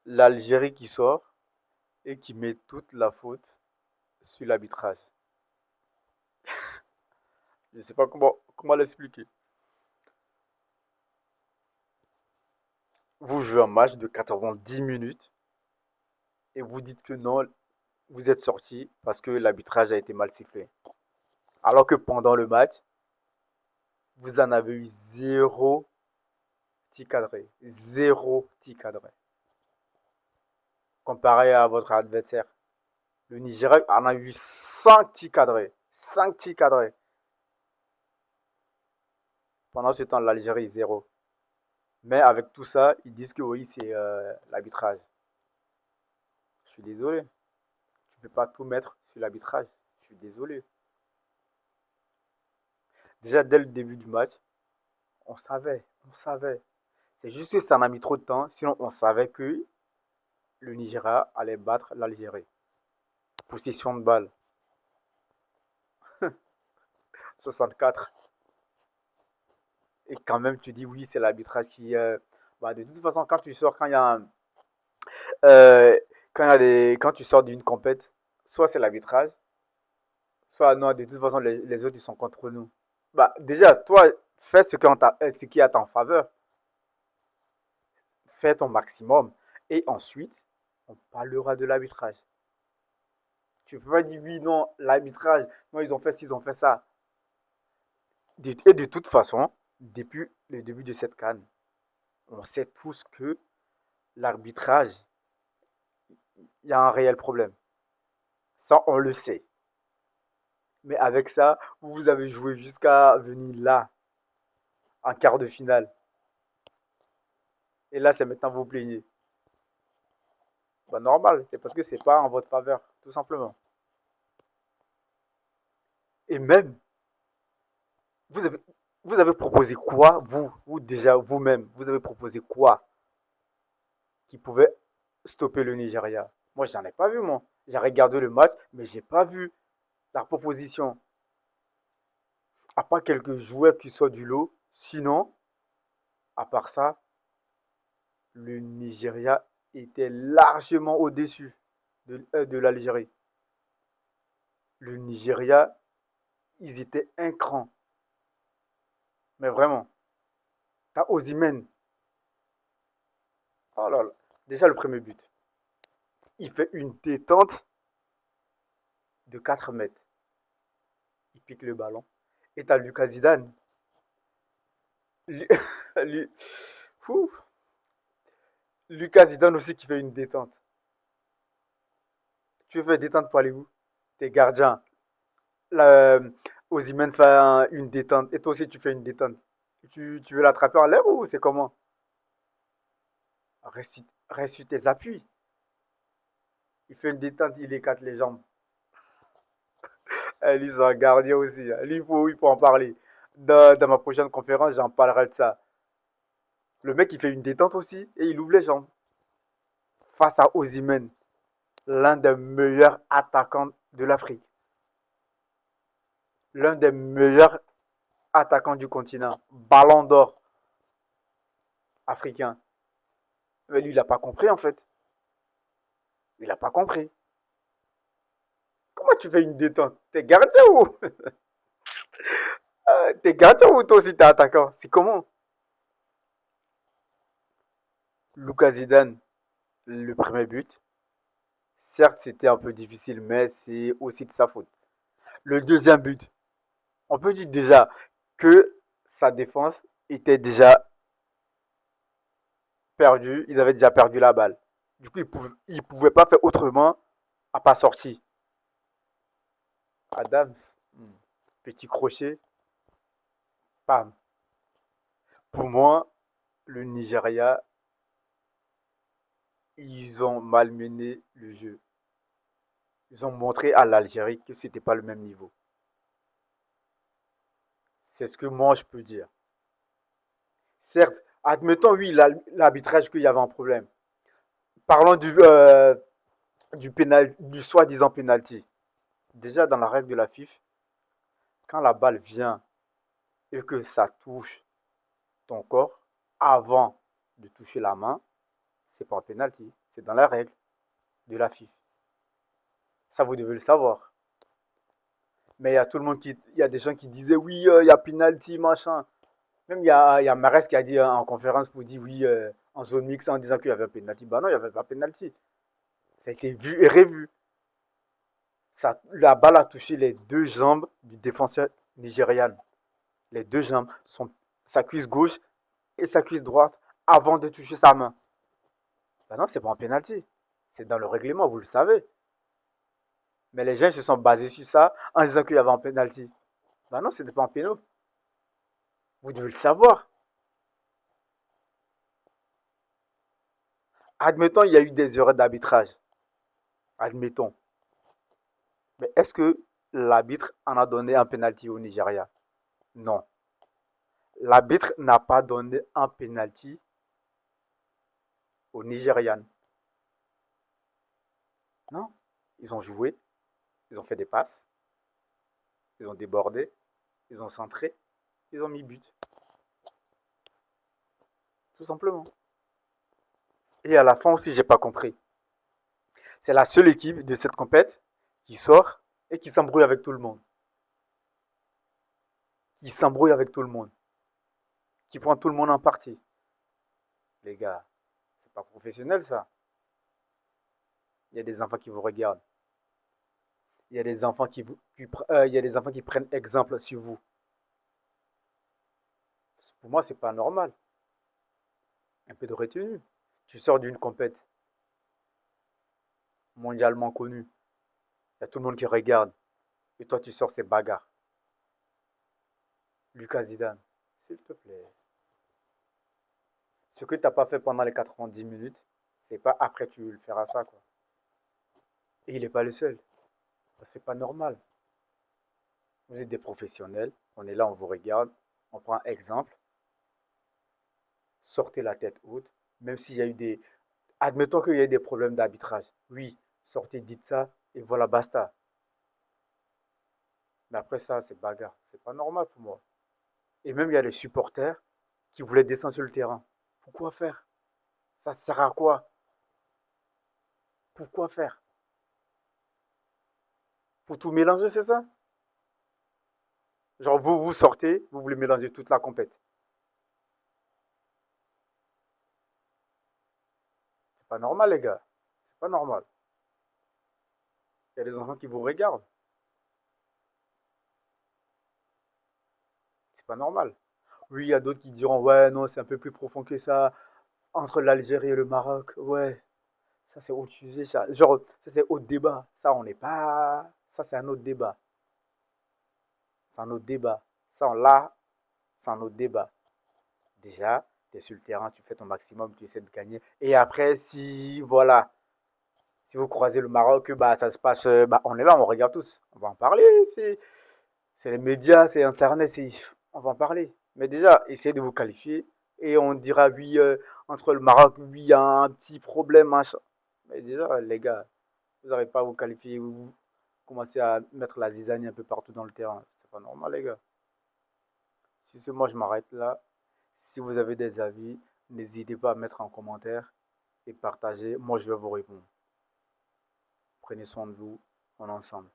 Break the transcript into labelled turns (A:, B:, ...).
A: l'Algérie qui sort et qui met toute la faute sur l'arbitrage. Je ne sais pas comment l'expliquer. Vous jouez un match de 90 minutes et vous dites que non, vous êtes sorti parce que l'arbitrage a été mal sifflé. Alors que pendant le match, vous en avez eu zéro tir cadré. Zéro tir cadré. Comparé à votre adversaire. Le Nigeria en a eu 5 tirs cadrés. 5 tirs cadrés. Pendant ce temps, l'Algérie, zéro. Mais avec tout ça, ils disent que oui, c'est l'arbitrage. Je suis désolé. Tu ne peux pas tout mettre sur l'arbitrage. Je suis désolé. Déjà, dès le début du match, on savait. On savait. C'est juste que ça en a mis trop de temps. Sinon, on savait que le Nigeria allait battre l'Algérie. Possession de balle. 64. Et quand même, tu dis oui, c'est l'arbitrage qui. Bah, de toute façon, quand tu sors, quand il y a euh, quand tu sors d'une compète, soit c'est l'arbitrage, soit non, de toute façon, les autres, ils sont contre nous. Bah, déjà, toi, fais ce qui est à ta faveur. Fais ton maximum. Et ensuite, on parlera de l'arbitrage. Tu peux pas dire oui, non, l'arbitrage, non, ils ont fait ci, ils ont fait ça. Et de toute façon, depuis le début de cette canne, on sait tous que l'arbitrage, il y a un réel problème. Ça, on le sait. Mais avec ça, vous avez joué jusqu'à venir là, en quart de finale. Et là, c'est maintenant vous plaignez. Bah, normal, c'est parce que c'est pas en votre faveur, tout simplement. Et même, vous avez, vous avez proposé quoi, vous déjà, vous-même, vous avez proposé quoi qui pouvait stopper le Nigeria? Moi, j'en ai pas vu, moi. J'ai regardé le match, mais j'ai pas vu la proposition. À part quelques joueurs qui sortent du lot, sinon, à part ça, le Nigeria était largement au-dessus de l'Algérie. Le Nigeria, ils étaient un cran. Mais vraiment, t'as Osimhen. Oh là là. Déjà le premier but. Il fait une détente de 4 mètres. Il pique le ballon. Et t'as Lucas Zidane. Lui- lui- Lucas Zidane aussi qui fait une détente. Tu veux faire détente pour aller où? T'es gardien. Là, Osimhen fait une détente. Et toi aussi, tu fais une détente. Tu veux l'attraper en l'air ou c'est comment? Reste sur tes appuis. Il fait une détente, il écarte les jambes. Lui, c'est un gardien aussi. Lui, il faut en parler. Dans ma prochaine conférence, j'en parlerai de ça. Le mec, il fait une détente aussi et il ouvre les jambes. Face à Osimhen, l'un des meilleurs attaquants de l'Afrique. L'un des meilleurs attaquants du continent. Ballon d'or africain. Mais lui, il n'a pas compris en fait. Il n'a pas compris. Comment tu fais une détente? T'es gardien ou t'es gardien ou toi aussi t'es attaquant? C'est comment? Lucas Zidane, le premier but. Certes, c'était un peu difficile, mais c'est aussi de sa faute. Le deuxième but, on peut dire déjà que sa défense était déjà perdue. Ils avaient déjà perdu la balle. Du coup, ils pouvaient pas faire autrement à pas sortir. Adams, petit crochet, pam. Pour moi, le Nigeria, ils ont malmené le jeu. Ils ont montré à l'Algérie que c'était pas le même niveau. C'est ce que moi je peux dire. Certes, admettons, oui, l'arbitrage qu'il y avait un problème. Parlons du soi-disant penalty. Déjà, dans la règle de la FIFA, quand la balle vient et que ça touche ton corps avant de toucher la main, c'est pas un penalty. C'est dans la règle de la FIFA. Ça, vous devez le savoir. Mais il y a tout le monde il y a des gens qui disaient oui, il y a penalty, machin. Même il y a Mares qui a dit en conférence pour dire oui, en zone mixte en disant qu'il y avait un penalty. Bah non, il n'y avait pas penalty. Ça a été vu et revu. La balle a touché les deux jambes du défenseur nigérian. Les deux jambes, sa cuisse gauche et sa cuisse droite, avant de toucher sa main. Ben non, c'est pas un penalty. C'est dans le règlement, vous le savez. Mais les gens se sont basés sur ça en disant qu'il y avait un penalty. Ben non, c'était pas un péno. Vous devez le savoir. Admettons, il y a eu des erreurs d'arbitrage. Admettons. Mais est-ce que l'arbitre en a donné un penalty au Nigeria? Non. L'arbitre n'a pas donné un penalty au Nigérian. Non. Ils ont joué, ils ont fait des passes, ils ont débordé, ils ont centré, ils ont mis but. Tout simplement. Et à la fin aussi, j'ai pas compris. C'est la seule équipe de cette compète qui sort et qui s'embrouille avec tout le monde. Qui s'embrouille avec tout le monde. Qui prend tout le monde en partie. Les gars, c'est pas professionnel ça. Il y a des enfants qui vous regardent. Il y a des enfants il y a des enfants qui prennent exemple sur vous. Pour moi, c'est pas normal. Un peu de retenue. Tu sors d'une compète mondialement connue. Il y a tout le monde qui regarde. Et toi, tu sors ces bagarres. Lucas Zidane, s'il te plaît. Ce que tu n'as pas fait pendant les 90 minutes, c'est pas après tu le feras ça, quoi. Et il n'est pas le seul. C'est pas normal. Vous êtes des professionnels. On est là, on vous regarde. On prend exemple. Sortez la tête haute. Même s'il y a eu des. Admettons qu'il y a eu des problèmes d'arbitrage. Oui, sortez, dites ça. Et voilà, basta. Mais après ça, c'est bagarre. C'est pas normal pour moi. Et même, il y a les supporters qui voulaient descendre sur le terrain. Pourquoi faire? Ça sert à quoi? Pourquoi faire? Pour tout mélanger, c'est ça? Genre, vous sortez, vous voulez mélanger toute la compète. C'est pas normal, les gars. C'est pas normal. Il y a des enfants qui vous regardent. C'est pas normal. Oui, il y a d'autres qui diront, ouais, non, c'est un peu plus profond que ça. Entre l'Algérie et le Maroc, ouais, ça c'est autre sujet. Ça. Genre, ça c'est autre débat. Ça, on n'est pas. Ça, c'est un autre débat. C'est un autre débat. Ça, là, c'est un autre débat. Déjà, tu es sur le terrain, tu fais ton maximum, tu essaies de gagner. Et après, si, voilà, si vous croisez le Maroc, bah, ça se passe, bah, on est là, on regarde tous. On va en parler. C'est les médias, c'est Internet, on va en parler. Mais déjà, essayez de vous qualifier et on dira oui, entre le Maroc, oui, il y a un petit problème, machin. Mais déjà, les gars, vous n'arrivez pas à vous qualifier, vous commencez à mettre la zizanie un peu partout dans le terrain. C'est pas normal, les gars. Si ce, moi, je m'arrête là. Si vous avez des avis, n'hésitez pas à mettre en commentaire et partager. Moi, je vais vous répondre. Prenez soin de vous, on est ensemble.